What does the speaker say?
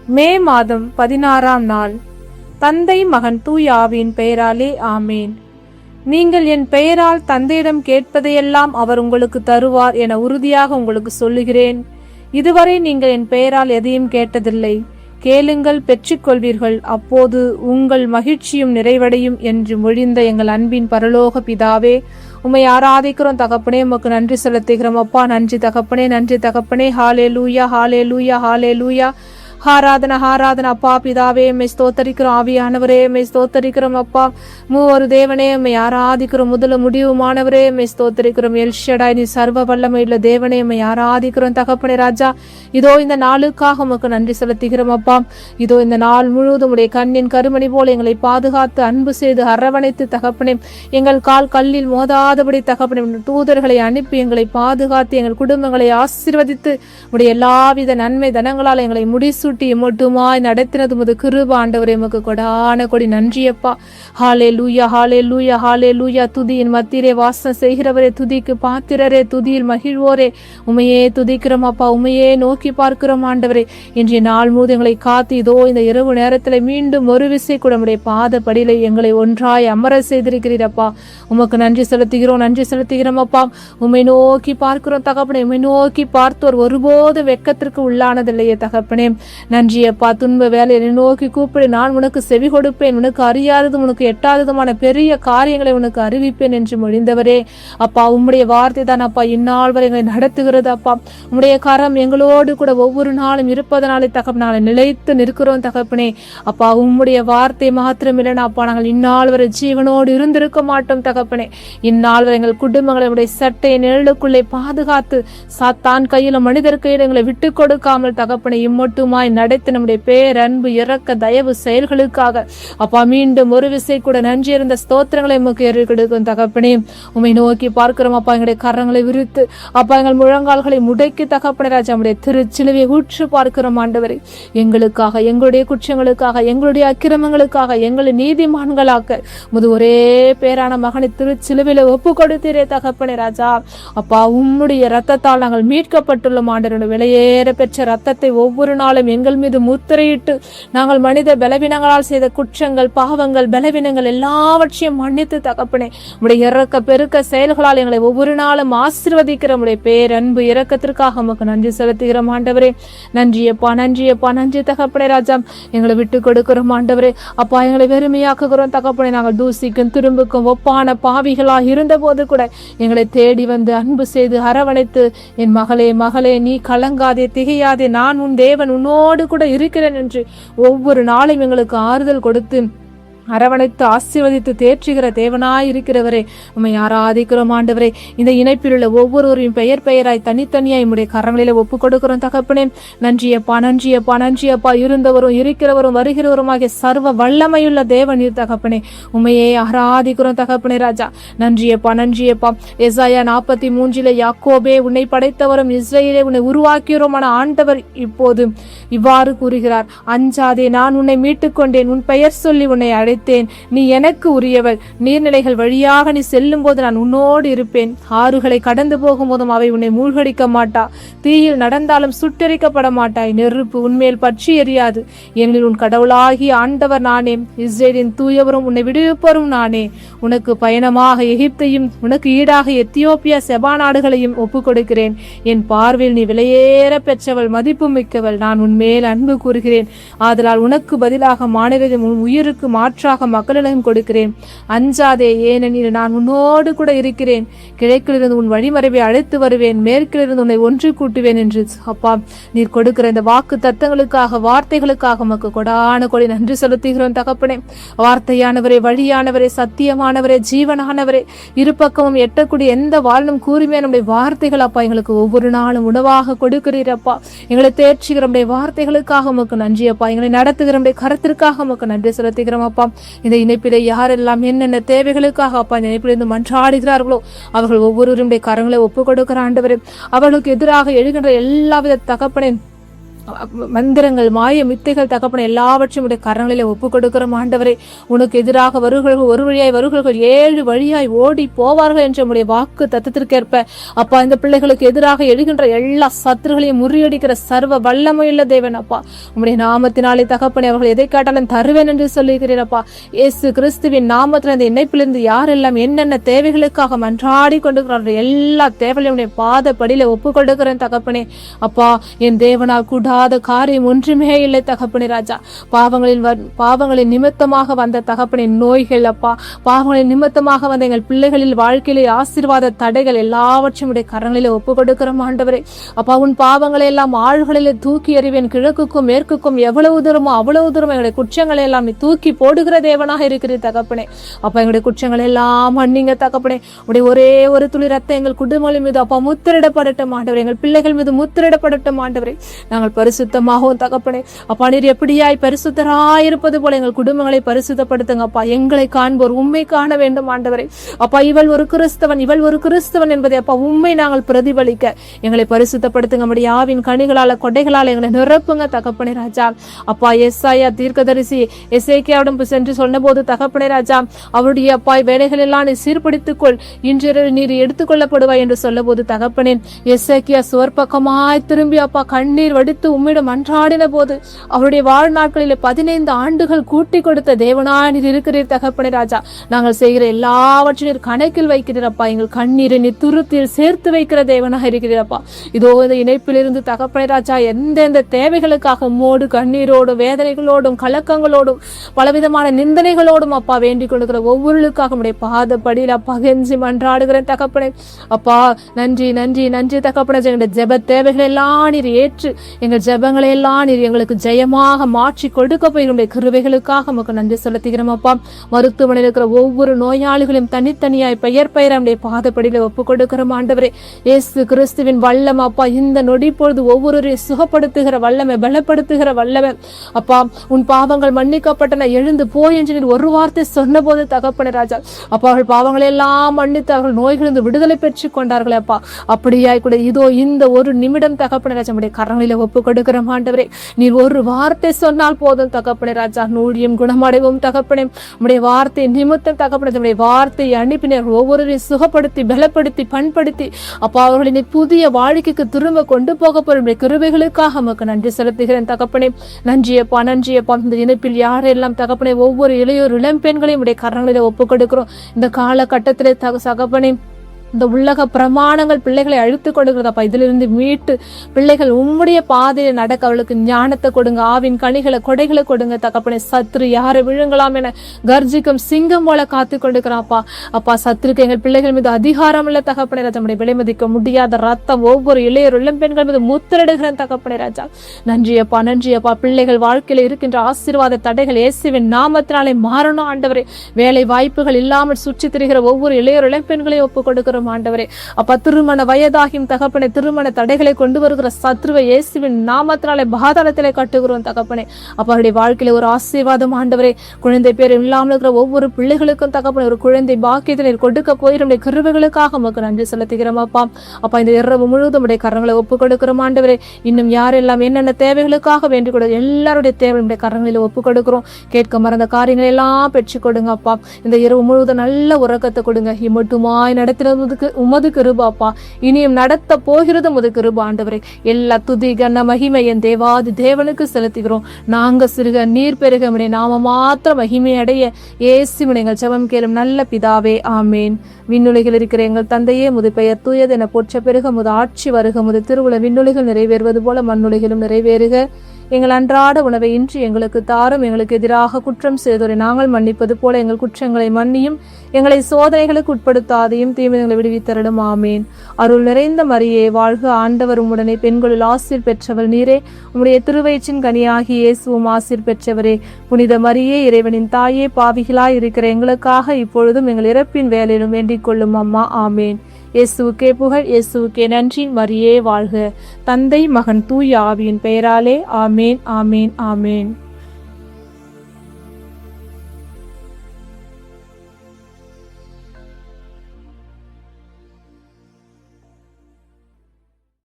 மே மாதம் 16ஆம் நாள். தந்தை மகன் தூய ஆவியின் பெயராலே ஆமேன். நீங்கள் என் பெயரால் தந்தையிடம் கேட்பதையெல்லாம் அவர் உங்களுக்கு தருவார் என உறுதியாக உங்களுக்கு சொல்லுகிறேன். இதுவரை நீங்கள் என் பெயரால் எதையும் கேட்டதில்லை. கேளுங்கள், பெற்றுக்கொள்வீர்கள், அப்போது உங்கள் மகிழ்ச்சியும் நிறைவடையும் என்று மொழிந்த எங்கள் அன்பின் பரலோக பிதாவே, உம்மை ஆராதிக்கிறோம் தகப்பனே. உமக்கு நன்றி செலுத்துகிறோம் அப்பா. நன்றி தகப்பனே, நன்றி தகப்பனே. ஹalleluya, ஹalleluya, ஹalleluya. ஆராதனை ஆராதனை அப்பா. பிதாவே உம்மை ஸ்தோத்தரிக்கிறோம். ஆவியானவரே உம்மை ஸ்தோத்தரிக்கிறோம் அப்பா. மூவொரு தேவனே உம்மை ஆராதிக்கிறோம். முதல முடிவுமானவரே உம்மை ஸ்தோத்தரிக்கிறோம். எல்ஷடாய், நீ சர்வ வல்லமையுள்ள தேவனே உம்மை ஆராதிக்கிறோம் தகப்பனே ராஜா. இதோ இந்த நாளுக்காக உமக்கு நன்றி செலுத்துகிறோம் அப்பா. இதோ இந்த நாள் முழுவதும் உடைய கண்ணின் கருமணி போல எங்களை பாதுகாத்து அன்பு செய்து அரவணைத்து தகப்பனே, எங்கள் கால் கல்லில் மோதாதபடி தகப்பனே தூதர்களை அனுப்பி எங்களை பாதுகாத்து எங்கள் குடும்பங்களை ஆசீர்வதித்து உடைய எல்லாவித நன்மை தனங்களால் எங்களை முடிசூட்டி மட்டுமாய் நடத்தினது முது கிருப ஆண்டவரே, உமக்கு கொடான கொடி நன்றியப்பா. ஹalleluya, ஹalleluya, ஹalleluya. துதியின் மத்தியிலே வாசம் செய்கிறவரே, துதிக்கு பாத்திரரே, துதியில் மகிழ்வோரே, உமையே துதிக்கிறோம் அப்பா. உமையே நோக்கி பார்க்கிறோம் ஆண்டவரே. இன்றைய நாள் முழுவதும் எங்களை காத்து இதோ இந்த இரவு நேரத்தில் மீண்டும் ஒரு விசை கூட உடைய பாத படியில எங்களை ஒன்றாய் அமர செய்திருக்கிறீரப்பா. உமக்கு நன்றி செலுத்துகிறோம், நன்றி செலுத்துகிறோம் அப்பா. உம்மை நோக்கி பார்க்கிறோம் தகப்பனே. உம்மை நோக்கி பார்த்தோர் ஒருபோது வெட்கத்திற்கு உள்ளானதில்லையே தகப்பனே. நன்றி அப்பா. துன்ப வேலையை நோக்கி கூப்பிடு, நான் உனக்கு செவி கொடுப்பேன், உனக்கு அறியாததும் உனக்கு எட்டாததுமான பெரிய காரியங்களை உனக்கு அறிவிப்பேன் என்று மொழிந்தவரே அப்பா. உம்முடைய வார்த்தை தான் அப்பா இந்நாள் வரை எங்களை நடத்துகிறது அப்பா. உம்முடைய கரம் எங்களோடு கூட ஒவ்வொரு நாளும் இருப்பதனாலே தகப்பனால நிலைத்து நிற்கிறோம் தகப்பனே அப்பா. உம்முடைய வார்த்தை மாத்திரம் இல்லைன்னா அப்பா நாங்கள் இந்நாள் வரை ஜீவனோடு இருந்திருக்க மாட்டோம் தகப்பனே. இந்நாள் வரை எங்கள் குடும்பங்களை உடைய சட்டை நிழலுக்குள்ளே பாதுகாத்து சாத்தான் கையில மனிதர் கையில எங்களை விட்டு கொடுக்காமல் தகப்பனே இம்மட்டுமாய் நடத்தி நம்முடைய பேரன்பு இரக்க தயவு செயல்களுக்காக அப்பா மீண்டும் ஒரு விசை கூட நன்றி இருந்த ஸ்தோத்திரங்களை உமக்கு ஏறிக்கொடுக்கும் தகப்பனே. உம்மை நோக்கி பார்க்கிறோம் அப்பா. எங்களுடைய கரங்களை விரித்து அப்பா எங்கள் முழங்கால்களை முடக்கி தகப்பனே ராஜா நம்முடைய திருச்சிலுவை ஊற்று பார்க்கிறோம் ஆண்டவரே. எங்களுக்காக, எங்களுடைய குற்றங்களுக்காக, எங்களுடைய அக்கிரமங்களுக்காக, எங்களை நீதிமான்களாக்க முது ஒரே பேரான மகனை திருச்சிலுவையில ஒப்பு கொடுத்தீரே தகப்பனே ராஜா அப்பா. உம்முடைய ரத்தத்தால் நாங்கள் மீட்கப்பட்டுள்ளோம் ஆண்டவரே. விலையேற பெற்ற ரத்தத்தை ஒவ்வொரு நாளும் எங்கள் மீது முத்திரையிட்டு நாங்கள் மனித பலவீனங்களால் செய்த குற்றங்கள், பாவங்கள், பலவீனங்கள் எல்லாவற்றையும் மன்னித்து தகப்பனே உடைய இரக்க பெருக்க செயல்களால் எங்களை ஒவ்வொரு நாளும் ஆசீர்வதிக்கிற உடைய பேரன்பு இரக்கத்திற்காக உமக்கு நன்றி செலுத்துகிறோம் ஆண்டவரே. நன்றியப்பா, நன்றியப்பா, நன்றி தகப்பனே ராஜா. எங்களை விட்டு கொடுக்கிறோம் ஆண்டவரே அப்பா. எங்களை வெறுமையாக்குகிறோம் தகப்பனே. நாங்கள் தூசிக்கும் திரும்புக்கும் ஒப்பான பாவிகளாக இருந்த போது கூட எங்களை தேடி வந்து அன்பு செய்து அரவணைத்து, என் மகளே மகளே நீ கலங்காதே, திகையாதே, நான் உன் தேவன், உன்னோடு கூட இருக்கிறேன் என்று ஒவ்வொரு நாளும் எங்களுக்கு ஆறுதல் கொடுத்து அரவணைத்து ஆசீர்வதித்து தேற்றுகிற தேவனாய் இருக்கிறவரே உம்மை ஆராதிக்கிறோம் ஆண்டவரே. இந்த இணைப்பில் உள்ள ஒவ்வொருவரையும் பெயர் பெயராய் தனித்தனியாய் உம்முடைய கரங்களில ஒப்பு கொடுக்கிறோம் தகப்பனே. நன்றியப்பா, நன்றியப்பா, நன்றியப்பா. இருந்தவரும் இருக்கிறவரும் வருகிறவருமாகிய சர்வ வல்லமையுள்ள தேவன் இரு தகப்பனே. உம்மையே ஆராதிக்கிறோம் தகப்பனே ராஜா. நன்றியப்பா, நன்றியப்பா. எசாயா 43 யாக்கோபே உன்னை படைத்தவரும் இஸ்ரவேலே உன்னை உருவாக்கியோருமான ஆண்டவர் இப்போது இவ்வாறு கூறுகிறார், அஞ்சாதே, நான் உன்னை மீட்டுக் கொண்டேன், உன் பெயர் சொல்லி உன்னை அழைத்தேன், நீ எனக்கு உரியவள். நீர்நிலைகள் வழியாக நீ செல்லும் போது நான் உன்னோடு இருப்பேன், ஆறுகளை கடந்து போகும் போதும் அவை உன்னை மூழ்கடிக்க மாட்டா, தீயில் நடந்தாலும் சுட்டெரிக்கப்பட மாட்டாய், நெருப்பு உன்மேல் பற்றி எரியாது. ஏனெனில் உன் கடவுளாகி ஆண்டவர் நானே, இஸ்ரேலின் தூயவரும் உன்னை விடுவிப்பவரும் நானே. உனக்கு பயணமாக எகிப்தையும் உனக்கு ஈடாக எத்தியோப்பியா செபா நாடுகளையும் ஒப்புக் கொடுக்கிறேன். என் பார்வையில் நீ விலையேற பெற்றவள், மதிப்பு மிக்கவள். நான் உன்மேல் அன்பு கூறுகிறேன். ஆதலால் உனக்கு பதிலாக மாநிலம் உன் உயிருக்கு மாற்றாக மக்களிடம் கொடுக்கிறேன். அஞ்சாதே, ஏனெனில் நான் உன்னோடு கூட இருக்கிறேன். கிழக்கிலிருந்து உன் வழிமறைவை அழைத்து வருவேன், மேற்கிலிருந்து உன்னை ஒன்று கூட்டுவேன் என்று அப்பா நீர் கொடுக்கிற இந்த வாக்கு தத்தங்களுக்காக, வார்த்தைகளுக்காக உமக்கு கொடான கொடி நன்றி செலுத்துகிறோம் தகப்பனே. வார்த்தையானவரே, வழியானவரே, சத்தியமானவரே, ஜீவனானவரே, இருபக்கமும் எட்டக்கூடிய எந்த வாழ்னும் கூறுமே நம்முடைய வார்த்தைகள் அப்பா எங்களுக்கு ஒவ்வொரு நாளும் உணவாக கொடுக்கிறீரப்பா. எங்களை தேர்ச்சிக்கிற நம்முடைய வார்த்தைகளுக்காக உமக்கு நன்றி அப்பா. எங்களை நடத்துகிற நம்முடைய கருத்திற்காக உமக்கு நன்றி செலுத்துகிறோம் அப்பா. இந்த இணைப்பிலே யாரெல்லாம் என்னென்ன தேவைகளுக்காக அப்பா இந்த இணைப்பிலிருந்து மன்றாடுகிறார்களோ அவர்கள் ஒவ்வொருவருடைய கரங்களை ஒப்புக் கொடுக்கிற ஆண்டவரே, அவர்களுக்கு எதிராக எழுகின்ற எல்லாவித தகப்பனே மந்திரங்கள், மாய மித்தைகள் தகப்பனை எல்லாவற்றையும் உடைய கரங்களிலே ஒப்புக் கொடுக்கிறோம் ஆண்டவரே. உனக்கு எதிராக வருகிறவர்கள் ஒரு வழியாய் வருகிறவர்கள் 7 வழியாய் ஓடி போவார்கள் என்ற உடைய வாக்கு தத்துவத்திற்கேற்ப அப்பா, இந்த பிள்ளைகளுக்கு எதிராக எழுகின்ற எல்லா சத்துருகளையும் முறியடிக்கிற சர்வ வல்லமையுள்ள தேவன் அப்பா, உம்முடைய நாமத்தினாலே தகப்பனை அவர்கள் எதை காட்டாலும் தருவேன் என்று சொல்லுகிறீரப்பா. இயேசு கிறிஸ்துவின் நாமத்தில் அந்த இணைப்பிலிருந்து யாரெல்லாம் என்னென்ன தேவைகளுக்காக மன்றாடி கொண்டிருக்கிறார்கள் எல்லா தேவைகளையும் பாதப்படியில ஒப்புக் கொடுக்கிறேன் தகப்பனே. அப்பா, என் தேவனால் கூடாத காரியம் ஒன்றுமே இல்லை தகப்பனே ராஜா. பாவங்களின் நிமித்தமாக வந்த தகப்பனின் நோய்கள் அப்பா, பாவங்களின் நிமித்தமாக வந்த எங்கள் பிள்ளைகளில் வாழ்க்கையிலே ஆசீர்வாத தடைகள் எல்லாவற்றையும் உடைய கரங்களிலே ஒப்புக் கொடுக்கிறோம் ஆண்டவரே. அப்பா, உன் பாவங்களை எல்லாம் ஆழ்களிலே தூக்கி எறிவேன், கிழக்குக்கும் மேற்குக்கும் எவ்வளவு தூரமோ அவ்வளவு தூரம் எங்களுடைய குற்றங்களை எல்லாம் நீ தூக்கி போடுகிற தேவனாக இருக்கிற தகப்பனே. அப்பா, எங்களுடைய குற்றங்களை எல்லாம் மன்னிங்க தகப்பனே. உடைய ஒரே ஒரு துளி ரத்தம் எங்கள் குடும்பங்களின் மீது அப்பா முத்திரிடப்படட்டும் ஆண்டவரே, எங்கள் பிள்ளைகள் மீது முத்திரிடப்படட்டும் ஆண்டவரே. நாங்கள் பரிசுத்தமாகவும் தகப்பனே அப்பா, நீர் எப்படியாய் பரிசுத்தராயிருப்பது போல எங்கள் குடும்பங்களை பரிசுத்தப்படுத்துங்க அப்பா. எங்களை காண்போர் உண்மை காண வேண்டும் ஆண்டவரே. அப்பா, இவள் ஒரு கிறிஸ்தவன் என்பதை அப்பா உண்மை நாங்கள் பிரதிபலிக்க எங்களை பரிசுத்தப்படுத்துங்க. நம்முடைய ஆவின் கனிகளால கொடைகளால் எங்களை நிரப்புங்க தகப்பனே ராஜா. அப்பா, எஸ்ஐயா தீர்க்கதரிசி எசேக்கியாவிடம் சென்று சொன்ன போது தகப்பனே ராஜா, அவருடைய அப்பா வேலைகள் எல்லாம் நீ சீர்படுத்திக்கொள், இன்று நீர் எடுத்துக்கொள்ளப்படுவாய் என்று சொல்ல போது தகப்பனே எசேக்கியா சுவர்பக்கமாய் திரும்பி அப்பா கண்ணீர் வடித்து உம்மிடம் அன்றாடின போது அவருடைய வாழ்நாட்களில் 15 ஆண்டுகள் கூட்டி கொடுத்த தேவனாய் நீர் இருக்கிறீர் தகப்பனே ராஜா. நாங்கள் செய்கிற எல்லாவற்றையும் கணக்கில் வைக்கிறப்பா, எங்கள் கண்ணீரை நீர் துருத்தில் சேர்த்து வைக்கிற தேவனாக இருக்கிறப்பா. இதோ இந்த இணைப்பிலிருந்து தகப்பனே ராஜா எந்தெந்த தேவைகளுக்காக மோடு கண்ணீரோடும் வேதனைகளோடும் கலக்கங்களோடும் பலவிதமான நிந்தனைகளோடும் அப்பா வேண்டிக் கொள்கிற ஒவ்வொருக்காக உடைய பாதப்படியில் அப்பா கெஞ்சி மன்றாடுகிறேன் தகப்பனே. அப்பா, நன்றி நன்றி நன்றி தகப்பனே. எங்களுடைய ஜெப தேவைகள் எல்லாம் நீர் ஏற்று எங்கள் ஜெபங்களை எல்லாம் நீர் எங்களுக்கு ஜெயமாக மாற்றி கொடுக்க போய் உடைய கிருபைகளுக்காக நமக்கு நன்றி செலுத்துகிறோம் அப்பா. மருத்துவமனையில் இருக்கிற ஒவ்வொரு நோயாளிகளையும் தனித்தனியாய் பெயர் நம்முடைய பாதப்படியில ஒப்புக் கொடுக்கிறோம் ஆண்டவரே. இயேசு கிறிஸ்துவின் வல்லம் அப்பா இந்த நொடி பொழுது ஒவ்வொருவரையும் சுகப்படுத்துகிற வல்லமை, பலப்படுத்துகிற வல்லமை அப்பா. உன் பாவங்கள் மன்னிக்கப்பட்டன, எழுந்து போய் என்று நீர் ஒரு வார்த்தை சொன்ன போது தகப்பனே ராஜா அப்பா, அவர்கள் பாவங்களை எல்லாம் மன்னித்து அவர்கள் நோய்களிலிருந்து விடுதலை பெற்றுக் கொண்டார்களே அப்பா. அப்படியாய் கூட இதோ இந்த ஒரு நிமிடம் தகப்பனே ராஜா நம்முடைய கரங்களில ஒப்புக் கொடுக்கிறோம் ஆண்டவரே. நீர் ஒரு வார்த்தை சொன்னால் போதும் தகப்பனே ராஜா, நூழியம் குணமடைவோம் தகப்பனே. நம்முடைய வார்த்தை நிமித்தம் தகப்பனே, நம்முடைய வார்த்தை அனுப்பினர் ஒவ்வொருவரையும் சுகப்படுத்தி பலப்படுத்தி பண்படுத்தி அப்பா அவர்களின் புதிய வாழ்க்கைக்கு திரும்ப கொண்டு போக போற கிருபைகளுக்காக நமக்கு நன்றி செலுத்துகிறேன் தகப்பனே. நன்றியப்பா நன்றியப்பா. இந்த இணைப்பில் யாரெல்லாம் தகப்பனே ஒவ்வொரு இளையோர் இளம் பெண்களையும் உடைய கரங்களில ஒப்புக் கொடுக்கிறோம். இந்த காலகட்டத்திலே தகப்பனே இந்த உலக பிரமாணங்கள் பிள்ளைகளை அழுத்து கொடுக்கிறதப்பா, இதிலிருந்து மீட்டு பிள்ளைகள் உம்முடைய பாதையை நடக்க அவளுக்கு ஞானத்தை கொடுங்க, ஆவின் கனிகளை கொடைகளை கொடுங்க தகப்பனே. சத்ரு யாரை விழுங்கலாம் என கர்ஜிக்கும் சிங்கம் போல காத்து கொண்டிருக்கிறாப்பா. அப்பா, சத்ருக்கு எங்கள் பிள்ளைகள் மீது அதிகாரம் இல்ல தகப்பனே ராஜா. நம்முடைய விலை மதிக்க முடியாத ரத்தம் ஒவ்வொரு இளையர் இளம் பெண்கள் மீது முத்திரிடுகிறேன் தகப்பனே ராஜா. நன்றியப்பா நன்றியப்பா. பிள்ளைகள் வாழ்க்கையில இருக்கின்ற ஆசீர்வாத தடைகள் இயேசுவின் நாமத்தினாலே மாறணும் ஆண்டவரே. வேலை வாய்ப்புகள் இல்லாமல் சுற்றி திரிகிற ஒவ்வொரு இளையர் இளம் பெண்களையும் ஒப்புக் கொடுக்கிறோம் ஆண்டவரே. அப்ப திருமண வயதாகியும் தகப்பனே திருமண தடைகளை கொண்டு வருகிற சத்ருவை இயேசுவின் நாமத்தினாலே பாதாளத்திலே கட்டுகிறோம் தகப்பனே. அப்ப அவருடைய வாழ்க்கையில ஒரு ஆசீர்வாதம் ஆண்டவரே. குழந்தை பேர் இல்லாமல் இருக்கிற ஒவ்வொரு பிள்ளைகளுக்கும் தகப்பனே ஒரு குழந்தை பாக்கியத்தை கொடுக்க போய் நம்முடைய கிருபைகளுக்காக நமக்கு நன்றி செலுத்துகிறோம் அப்பா. அப்ப இந்த இரவு முழுவதும் உடைய கரங்களை ஒப்புக் கொடுக்கிறோம் ஆண்டவரே. இன்னும் யாரெல்லாம் என்னென்ன தேவைகளுக்காக வேண்டிக் கொடுக்க எல்லாருடைய தேவையுடைய கரங்களில் ஒப்புக் கொடுக்கிறோம். கேட்க மறந்த காரியங்களை எல்லாம் பெற்றுக் கொடுங்க அப்பா. இந்த இரவு முழுவதும் நல்ல உறக்கத்தை கொடுங்க. இம்மட்டுமாய் நடத்தினது உமது கிருபாப்பா, இனியும் நடத்த போகிறது உமது கிருபா ஆண்டவரே. எல்லா துதி கன மகிமை என் தேவாதி தேவனுக்கு செலுத்துகிறோம். நாங்க சிறுக நீர் பெருக நாம மாத்திர மகிமை அடைய இயேசுவின் எங்கள் ஜெபம் கேளும் நல்ல பிதாவே, ஆமேன். விண்ணுலகில் இருக்கிற எங்கள் தந்தையே, முது பெயர் தூயது என போற்ற பெருக, முது ஆட்சி வருக, முது திருவுள விண்ணுலகில் நிறைவேறுவது போல மண்ணுலகிலும் நிறைவேறுக. எங்கள் அன்றாட உணவை இன்றி எங்களுக்கு தாரும், எங்களுக்கு எதிராக குற்றம் செய்தோரை நாங்கள் மன்னிப்பது போல எங்கள் குற்றங்களை மன்னியும், எங்களை சோதனைகளுக்கு உட்படுத்தாதையும் தீமைகளை விடுவித்தரலும், ஆமேன். அருள் நிறைந்த மரியே வாழ்க, ஆண்டவர் உம்முடனே, பெண்களுள் ஆசீர் பெற்றவள் நீரே, உம்முடைய திருவயிற்றின் கனியாகி இயேசுவும் ஆசீர் பெற்றவரே. புனித மரியே, இறைவனின் தாயே, பாவிகளாய் இருக்கிற எங்களுக்காக இப்பொழுதும் எங்கள் இறப்பின் வேலையிலும் வேண்டிக் கொள்ளும் அம்மா, ஆமேன். இயேசுவுக்கே புகழ், இயேசுவுக்கே நன்றி. மரியே வாழ்க. தந்தை மகன் தூய ஆவியின் பெயராலே, ஆமேன் ஆமேன் ஆமேன்.